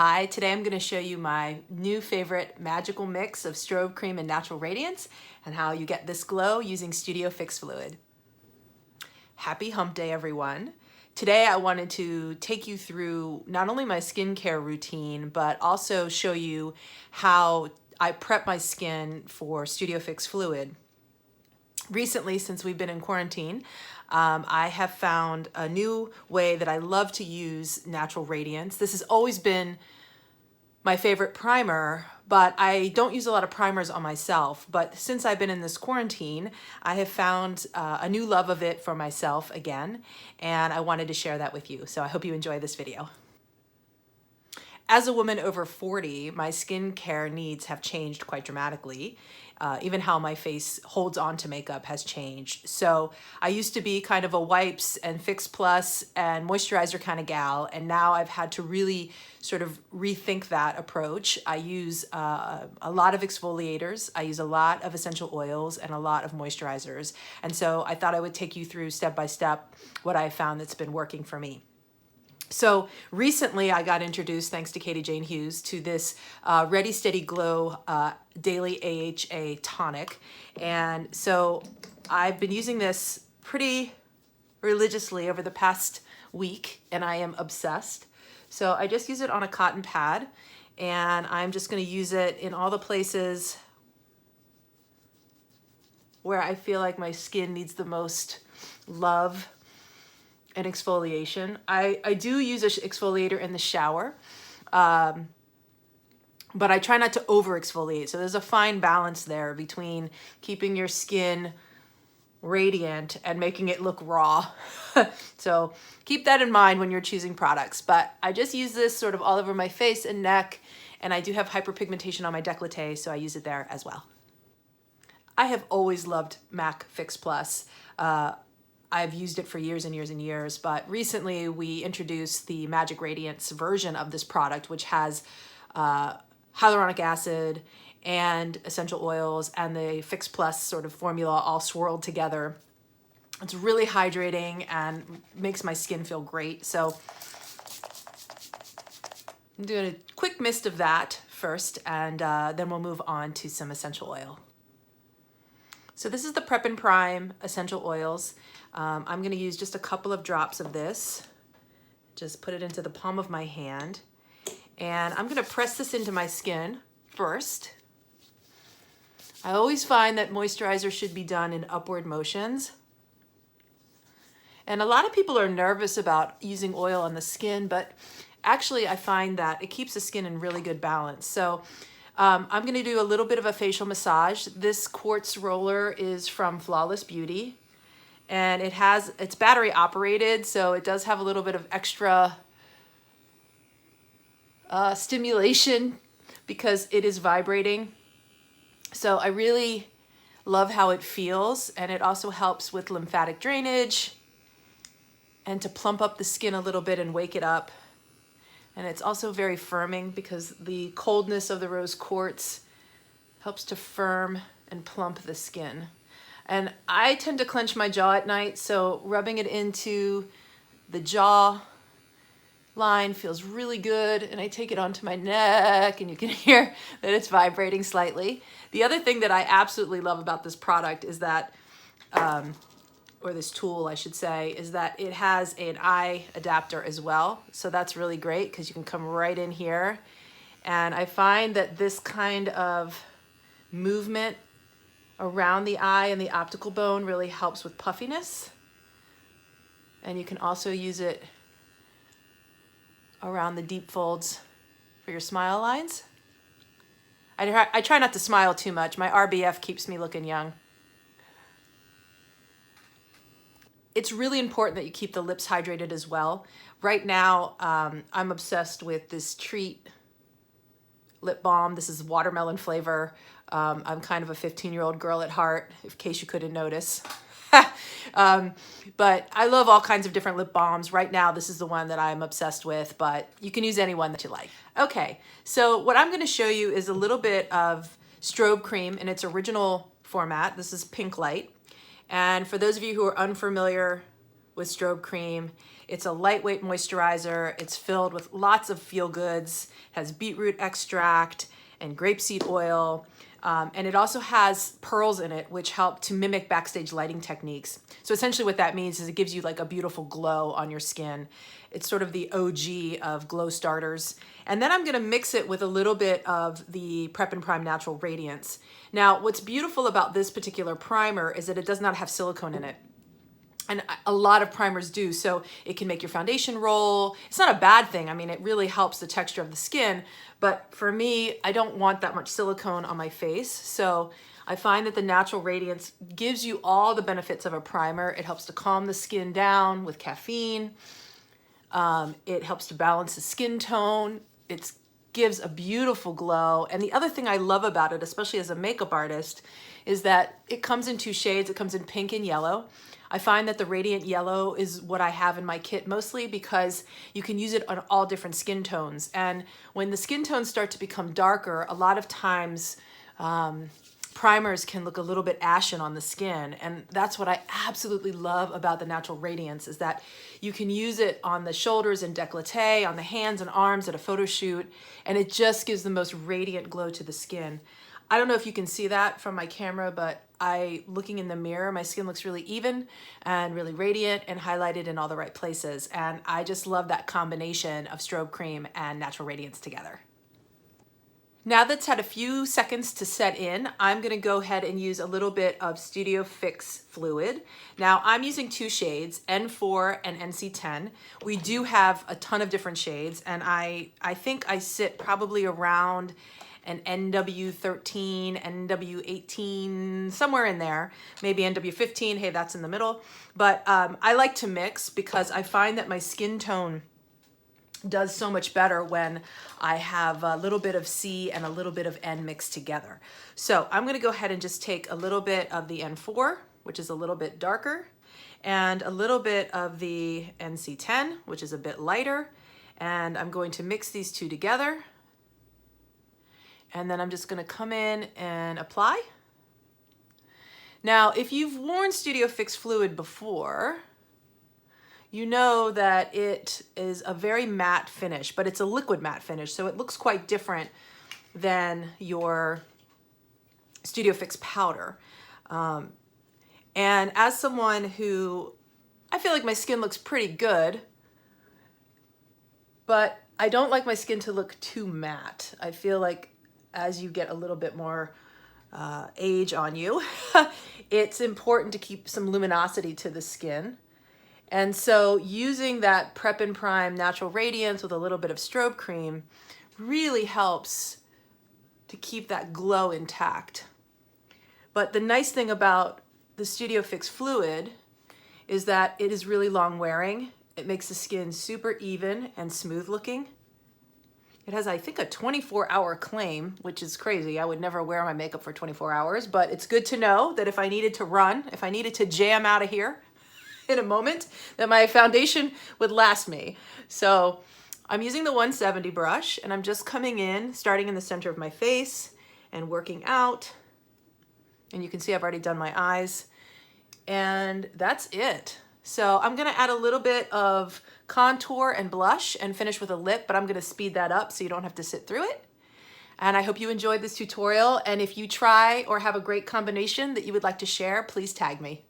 Hi, today I'm going to show you my new favorite magical mix of Strobe Cream and Natural Radiance and how you get this glow using Studio Fix Fluid. Happy Hump Day, everyone. Today I wanted to take you through not only my skincare routine, but also show you how I prep my skin for Studio Fix Fluid. Recently, since we've been in quarantine, I have found a new way that I love to use Natural Radiance. This has always been my favorite primer, but I don't use a lot of primers on myself. But since I've been in this quarantine, I have found a new love of it for myself again, and I wanted to share that with you. So I hope you enjoy this video. As a woman over 40, my skincare needs have changed quite dramatically. Even how my face holds on to makeup has changed. So I used to be kind of a wipes and Fix Plus and moisturizer kind of gal, and now I've had to really sort of rethink that approach. I use a lot of exfoliators, I use a lot of essential oils, and a lot of moisturizers. And so I thought I would take you through step by step what I found that's been working for me. So recently I got introduced, thanks to Katie Jane Hughes, to this Ready Steady Glow Daily AHA Tonic. And so I've been using this pretty religiously over the past week, and I am obsessed. So I just use it on a cotton pad, and I'm just going to use it in all the places where I feel like my skin needs the most love and exfoliation. I do use an exfoliator in the shower, but I try not to over exfoliate. So there's a fine balance there between keeping your skin radiant and making it look raw. So keep that in mind when you're choosing products. But I just use this sort of all over my face and neck, and I do have hyperpigmentation on my décolleté, so I use it there as well. I have always loved MAC Fix Plus. I've used it for years and years and years, but recently we introduced the Magic Radiance version of this product, which has hyaluronic acid and essential oils and the Fix Plus sort of formula all swirled together. It's really hydrating and makes my skin feel great. So I'm doing a quick mist of that first, and then we'll move on to some essential oil. So this is the Prep and Prime essential oils. I'm going to use just a couple of drops of this. Just put it into the palm of my hand. And I'm going to press this into my skin first. I always find that moisturizer should be done in upward motions. And a lot of people are nervous about using oil on the skin, but actually I find that it keeps the skin in really good balance. So I'm going to do a little bit of a facial massage. This Quartz Roller is from Flawless Beauty, and it's battery operated, so it does have a little bit of extra stimulation because it is vibrating. So I really love how it feels, and it also helps with lymphatic drainage and to plump up the skin a little bit and wake it up. And it's also very firming because the coldness of the rose quartz helps to firm and plump the skin. And I tend to clench my jaw at night, so rubbing it into the jaw line feels really good. And I take it onto my neck, and you can hear that it's vibrating slightly. The other thing that I absolutely love about this product is that, or this tool, I should say, is that it has an eye adapter as well. So that's really great because you can come right in here. And I find that this kind of movement around the eye and the optical bone really helps with puffiness. And you can also use it around the deep folds for your smile lines. I try not to smile too much. My RBF keeps me looking young. It's really important that you keep the lips hydrated as well. Right now, I'm obsessed with this Treat lip balm. This is watermelon flavor. I'm kind of a 15-year-old girl at heart, in case you couldn't notice. But I love all kinds of different lip balms. Right now, this is the one that I'm obsessed with, but you can use any one that you like. Okay, so what I'm going to show you is a little bit of Strobe Cream in its original format. This is Pinklite. And for those of you who are unfamiliar with Strobe Cream. It's a lightweight moisturizer. It's filled with lots of feel goods, has beetroot extract and grapeseed oil. And it also has pearls in it, which help to mimic backstage lighting techniques. So essentially what that means is it gives you like a beautiful glow on your skin. It's sort of the OG of glow starters. And then I'm gonna mix it with a little bit of the Prep and Prime Natural Radiance. Now, what's beautiful about this particular primer is that it does not have silicone in it. And a lot of primers do, so it can make your foundation roll. It's not a bad thing. I mean, it really helps the texture of the skin, but for me, I don't want that much silicone on my face. So I find that the Natural Radiance gives you all the benefits of a primer. It helps to calm the skin down with caffeine. It helps to balance the skin tone. It gives a beautiful glow. And the other thing I love about it, especially as a makeup artist, is that it comes in 2 shades. It comes in pink and yellow. I find that the Radiant Yellow is what I have in my kit mostly because you can use it on all different skin tones. And when the skin tones start to become darker, a lot of times primers can look a little bit ashen on the skin. And that's what I absolutely love about the Natural Radiance is that you can use it on the shoulders and décolleté, on the hands and arms at a photo shoot, and it just gives the most radiant glow to the skin. I don't know if you can see that from my camera, but looking in the mirror, my skin looks really even and really radiant and highlighted in all the right places. And I just love that combination of Strobe Cream and Natural Radiance together. Now that's had a few seconds to set in, I'm gonna go ahead and use a little bit of Studio Fix fluid. Now I'm using 2 shades, N4 and NC10. We do have a ton of different shades, and I think I sit probably around an NW13, NW18, somewhere in there, maybe NW15, hey, that's in the middle. But I like to mix because I find that my skin tone does so much better when I have a little bit of C and a little bit of N mixed together. So I'm gonna go ahead and just take a little bit of the N4, which is a little bit darker, and a little bit of the NC10, which is a bit lighter, and I'm going to mix these 2 together. And then I'm just gonna come in and apply. Now, if you've worn Studio Fix fluid before, you know that it is a very matte finish, but it's a liquid matte finish, so it looks quite different than your Studio Fix powder. And as someone who, I feel like my skin looks pretty good, but I don't like my skin to look too matte. I feel like as you get a little bit more age on you, it's important to keep some luminosity to the skin. And so using that Prep and Prime Natural Radiance with a little bit of Strobe Cream really helps to keep that glow intact. But the nice thing about the Studio Fix fluid is that it is really long wearing. It makes the skin super even and smooth looking. It has, I think, a 24-hour claim, which is crazy. I would never wear my makeup for 24 hours, but it's good to know that if I needed to run, if I needed to jam out of here in a moment, that my foundation would last me. So I'm using the 170 brush, and I'm just coming in, starting in the center of my face and working out. And you can see I've already done my eyes, and that's it. So I'm gonna add a little bit of contour and blush and finish with a lip, but I'm gonna speed that up so you don't have to sit through it. And I hope you enjoyed this tutorial, and if you try or have a great combination that you would like to share, please tag me.